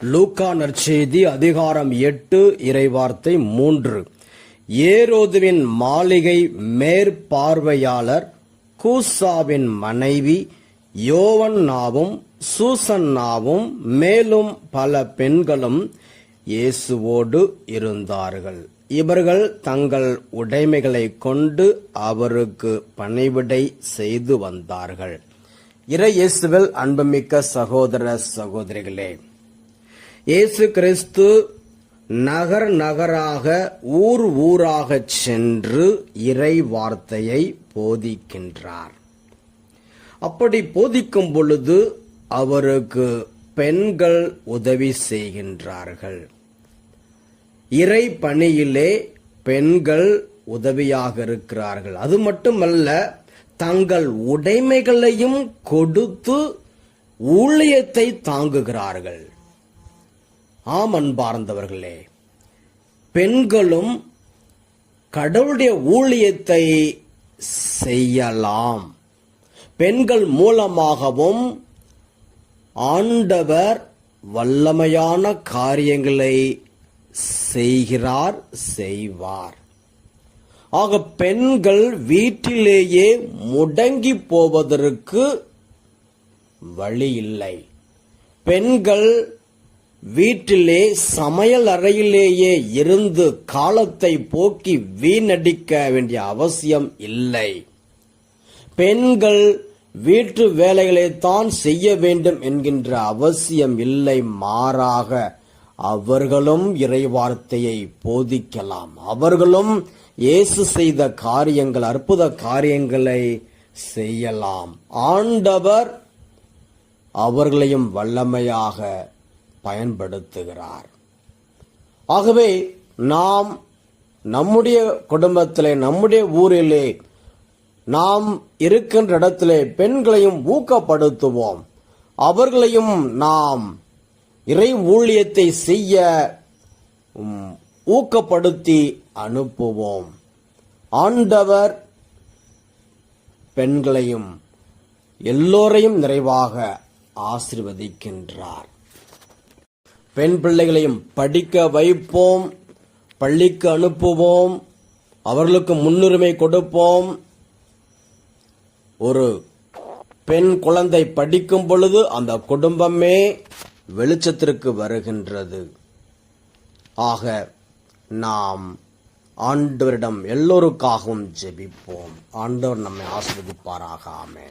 லூக்கா நற்செய்தி அதிகாரம் 8 இறைவார்த்தை 3. ஏரோதுவின் மாளிகை மேற்பார்வையாளர் கூசாவின் மனைவி யோவன்னாவும் சூசன்னாவும் மேலும் பல பெண்களும் இயேசுவோடு இருந்தார்கள். இவர்கள் தங்கள் உடைமைகளை கொண்டு அவருக்கு பணிவிடை செய்து வந்தார்கள். இறையேசுவில் அன்புமிக்க சகோதர சகோதரிகளே, இயேசு கிறிஸ்து நகர் நகராக ஊர் ஊராக சென்று இறை வார்த்தையை போதிக்கின்றார். அப்படி போதிக்கும் பொழுது அவருக்கு பெண்கள் உதவி செய்கின்றார்கள். இறை பணியிலே பெண்கள் உதவியாக இருக்கிறார்கள். அது மட்டுமல்ல, தங்கள் உடைமைகளையும் கொடுத்து ஊழியத்தை தாங்குகிறார்கள். ஆம் அன்பார்ந்தவர்களே, பெண்களும் கடவுளுடைய ஊழியத்தை செய்யலாம். பெண்கள் மூலமாகவும் ஆண்டவர் வல்லமையான காரியங்களை செய்வார். ஆக பெண்கள் வீட்டிலேயே முடங்கி போவதற்கு வழி இல்லை. பெண்கள் வீட்டிலே சமையல் அறையிலேயே இருந்து காலத்தை போக்கி வீணடிக்க வேண்டிய அவசியம் இல்லை. பெண்கள் வீட்டு வேலைகளைத்தான் செய்ய வேண்டும் என்கின்ற அவசியம் இல்லை. மாறாக அவர்களும் இறைவார்த்தையை போதிக்கலாம். அவர்களும் இயேசு செய்த காரியங்கள், அற்புத காரியங்களை செய்யலாம். ஆண்டவர் அவர்களையும் வல்லமையாக பயன்படுத்துகிறார். ஆகவே நாம் நம்முடைய குடும்பத்திலே, நம்முடைய ஊரிலே, நாம் இருக்கின்ற இடத்திலே பெண்களையும் ஊக்கப்படுத்துவோம். அவர்களையும் நாம் இறை ஊழியத்தை செய்ய ஊக்கப்படுத்தி அனுப்புவோம். ஆண்டவர் பெண்களையும் எல்லோரையும் நிறைவாக ஆசீர்வதிக்கின்றார். பெண் பிள்ளைகளையும் படிக்க வைப்போம், பள்ளிக்கு அனுப்புவோம், அவர்களுக்கு முன்னுரிமை கொடுப்போம். ஒரு பெண் குழந்தை படிக்கும் பொழுது அந்த குடும்பமே வெளிச்சத்திற்கு வருகின்றது. ஆக நாம் ஆண்டவரிடம் எல்லோருக்காகவும் ஜெபிப்போம். ஆண்டவர் நம்மை ஆசீர்வதிப்பாராக. ஆமென்.